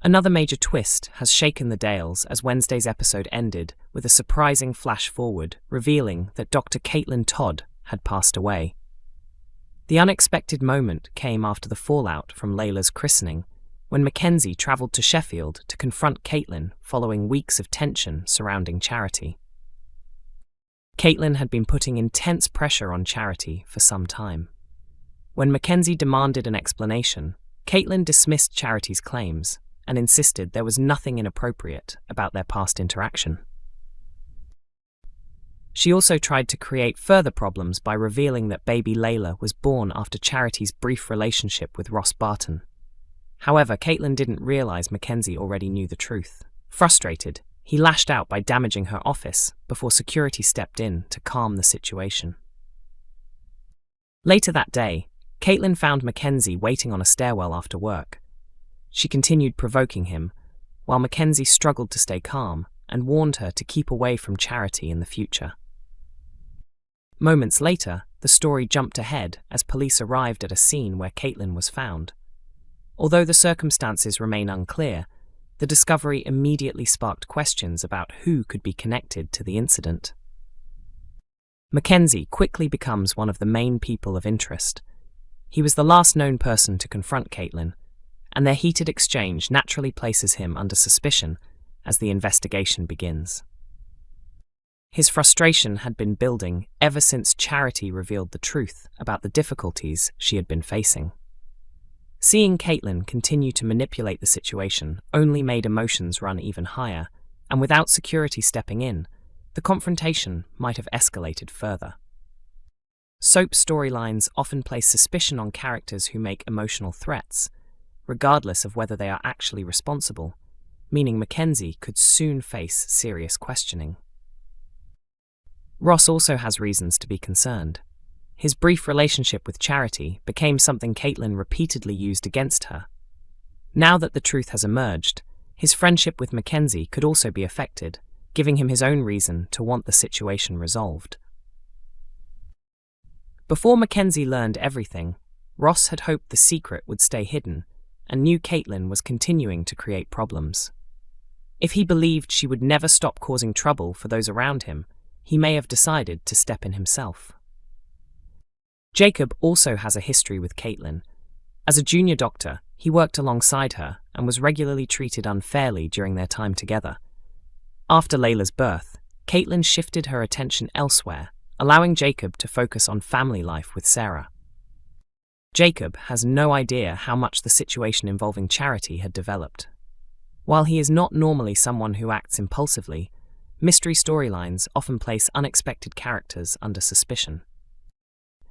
Another major twist has shaken the Dales as Wednesday's episode ended with a surprising flash forward revealing that Dr. Caitlyn Todd had passed away. The unexpected moment came after the fallout from Layla's christening, when Mackenzie travelled to Sheffield to confront Caitlyn following weeks of tension surrounding Charity. Caitlyn had been putting intense pressure on Charity for some time. When Mackenzie demanded an explanation, Caitlyn dismissed Charity's claims and insisted there was nothing inappropriate about their past interaction. She also tried to create further problems by revealing that baby Layla was born after Charity's brief relationship with Ross Barton. However, Caitlyn didn't realise Mackenzie already knew the truth. Frustrated, he lashed out by damaging her office before security stepped in to calm the situation. Later that day, Caitlyn found Mackenzie waiting on a stairwell after work. She continued provoking him, while Mackenzie struggled to stay calm and warned her to keep away from Charity in the future. Moments later, the story jumped ahead as police arrived at a scene where Caitlyn was found. Although the circumstances remain unclear, the discovery immediately sparked questions about who could be connected to the incident. Mackenzie quickly becomes one of the main people of interest. He was the last known person to confront Caitlyn, and their heated exchange naturally places him under suspicion as the investigation begins. His frustration had been building ever since Charity revealed the truth about the difficulties she had been facing. Seeing Caitlyn continue to manipulate the situation only made emotions run even higher, and without security stepping in, the confrontation might have escalated further. Soap storylines often place suspicion on characters who make emotional threats, regardless of whether they are actually responsible, meaning Mackenzie could soon face serious questioning. Ross also has reasons to be concerned. His brief relationship with Charity became something Caitlyn repeatedly used against her. Now that the truth has emerged, his friendship with Mackenzie could also be affected, giving him his own reason to want the situation resolved. Before Mackenzie learned everything, Ross had hoped the secret would stay hidden, and knew Caitlyn was continuing to create problems. If he believed she would never stop causing trouble for those around him, he may have decided to step in himself. Jacob also has a history with Caitlyn. As a junior doctor, he worked alongside her and was regularly treated unfairly during their time together. After Layla's birth, Caitlyn shifted her attention elsewhere, allowing Jacob to focus on family life with Sarah. Jacob has no idea how much the situation involving Charity had developed. While he is not normally someone who acts impulsively, mystery storylines often place unexpected characters under suspicion.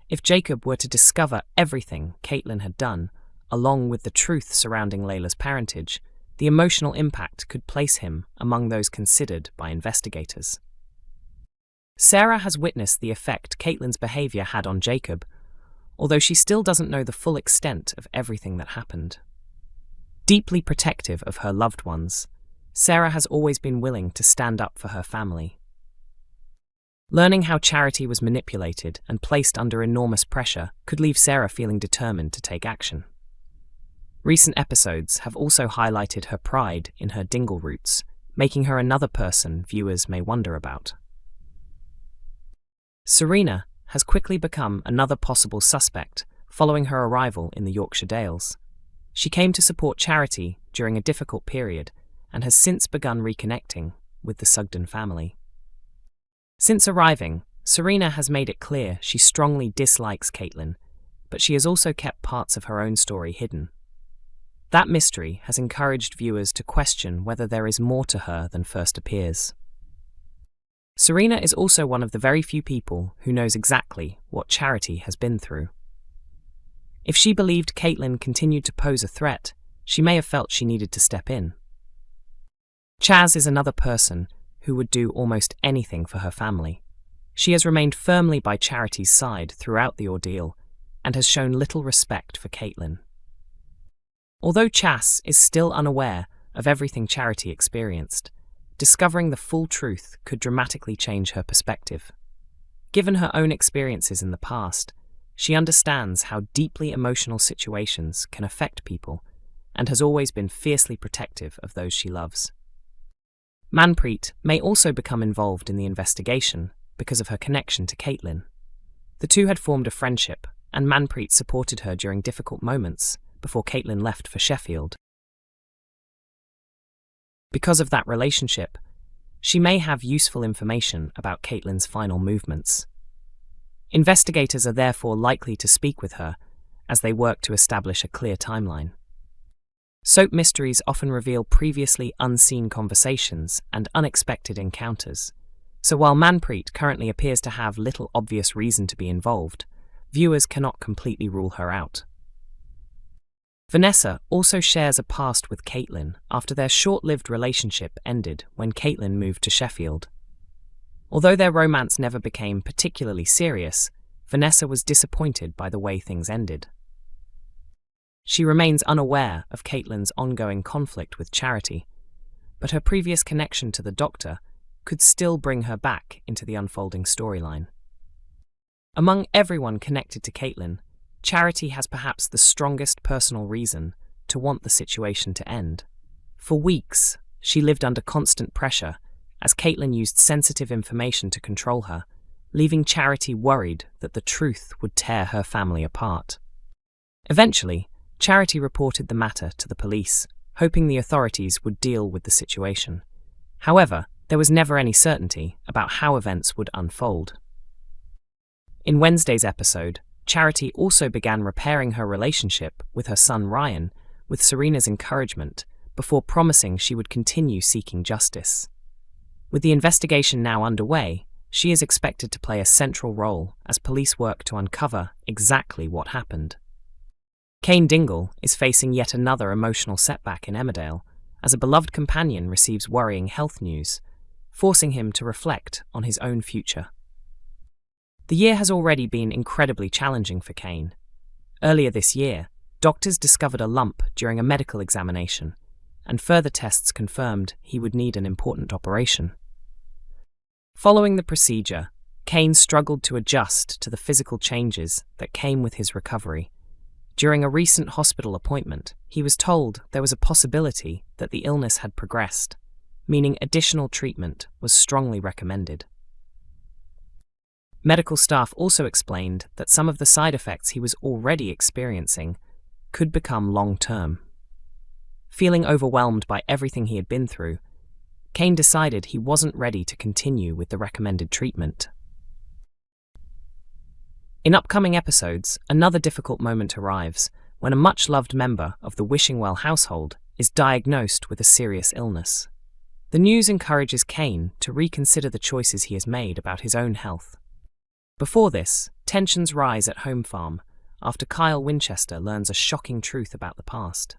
If Jacob were to discover everything Caitlyn had done, along with the truth surrounding Layla's parentage, the emotional impact could place him among those considered by investigators. Sarah has witnessed the effect Caitlyn's behaviour had on Jacob, although she still doesn't know the full extent of everything that happened. Deeply protective of her loved ones, Sarah has always been willing to stand up for her family. Learning how Charity was manipulated and placed under enormous pressure could leave Sarah feeling determined to take action. Recent episodes have also highlighted her pride in her dingle roots, making her another person viewers may wonder about. Serena has quickly become another possible suspect following her arrival in the Yorkshire Dales. She came to support Charity during a difficult period and has since begun reconnecting with the Sugden family. Since arriving, Serena has made it clear she strongly dislikes Caitlyn, but she has also kept parts of her own story hidden. That mystery has encouraged viewers to question whether there is more to her than first appears. Serena is also one of the very few people who knows exactly what Charity has been through. If she believed Caitlyn continued to pose a threat, she may have felt she needed to step in. Chaz is another person who would do almost anything for her family. She has remained firmly by Charity's side throughout the ordeal and has shown little respect for Caitlyn. Although Chaz is still unaware of everything Charity experienced, discovering the full truth could dramatically change her perspective. Given her own experiences in the past, she understands how deeply emotional situations can affect people and has always been fiercely protective of those she loves. Manpreet may also become involved in the investigation because of her connection to Caitlyn. The two had formed a friendship, and Manpreet supported her during difficult moments before Caitlyn left for Sheffield. Because of that relationship, she may have useful information about Caitlyn's final movements. Investigators are therefore likely to speak with her as they work to establish a clear timeline. Soap mysteries often reveal previously unseen conversations and unexpected encounters, so while Manpreet currently appears to have little obvious reason to be involved, viewers cannot completely rule her out. Vanessa also shares a past with Caitlyn after their short-lived relationship ended when Caitlyn moved to Sheffield. Although their romance never became particularly serious, Vanessa was disappointed by the way things ended. She remains unaware of Caitlyn's ongoing conflict with Charity, but her previous connection to the doctor could still bring her back into the unfolding storyline. Among everyone connected to Caitlyn, Charity has perhaps the strongest personal reason to want the situation to end. For weeks, she lived under constant pressure as Caitlyn used sensitive information to control her, leaving Charity worried that the truth would tear her family apart. Eventually, Charity reported the matter to the police, hoping the authorities would deal with the situation. However, there was never any certainty about how events would unfold. In Wednesday's episode, Charity also began repairing her relationship with her son Ryan with Serena's encouragement before promising she would continue seeking justice. With the investigation now underway, she is expected to play a central role as police work to uncover exactly what happened. Cain Dingle is facing yet another emotional setback in Emmerdale as a beloved companion receives worrying health news, forcing him to reflect on his own future. The year has already been incredibly challenging for Cain. Earlier this year, doctors discovered a lump during a medical examination, and further tests confirmed he would need an important operation. Following the procedure, Cain struggled to adjust to the physical changes that came with his recovery. During a recent hospital appointment, he was told there was a possibility that the illness had progressed, meaning additional treatment was strongly recommended. Medical staff also explained that some of the side effects he was already experiencing could become long-term. Feeling overwhelmed by everything he had been through, Cain decided he wasn't ready to continue with the recommended treatment. In upcoming episodes, another difficult moment arrives when a much-loved member of the Wishingwell household is diagnosed with a serious illness. The news encourages Cain to reconsider the choices he has made about his own health. Before this, tensions rise at Home Farm after Kyle Winchester learns a shocking truth about the past.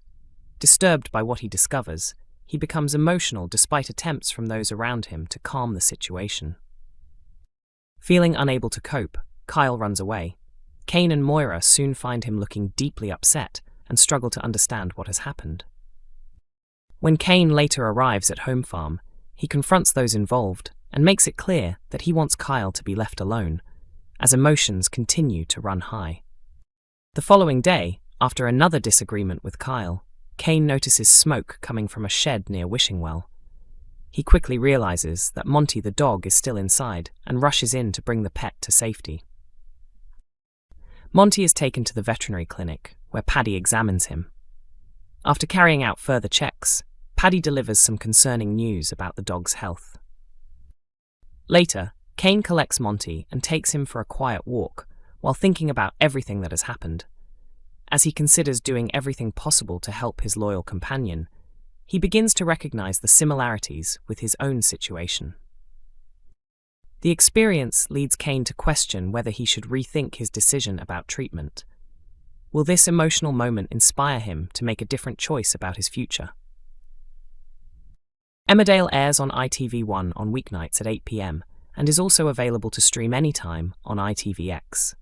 Disturbed by what he discovers, he becomes emotional despite attempts from those around him to calm the situation. Feeling unable to cope, Kyle runs away. Cain and Moira soon find him looking deeply upset and struggle to understand what has happened. When Cain later arrives at Home Farm, he confronts those involved and makes it clear that he wants Kyle to be left alone, as emotions continue to run high. The following day, after another disagreement with Kyle, Cain notices smoke coming from a shed near Wishingwell. He quickly realizes that Monty the dog is still inside and rushes in to bring the pet to safety. Monty is taken to the veterinary clinic, where Paddy examines him. After carrying out further checks, Paddy delivers some concerning news about the dog's health. Later, Cain collects Monty and takes him for a quiet walk while thinking about everything that has happened. As he considers doing everything possible to help his loyal companion, he begins to recognize the similarities with his own situation. The experience leads Cain to question whether he should rethink his decision about treatment. Will this emotional moment inspire him to make a different choice about his future? Emmerdale airs on ITV1 on weeknights at 8 p.m. and is also available to stream anytime on ITVX.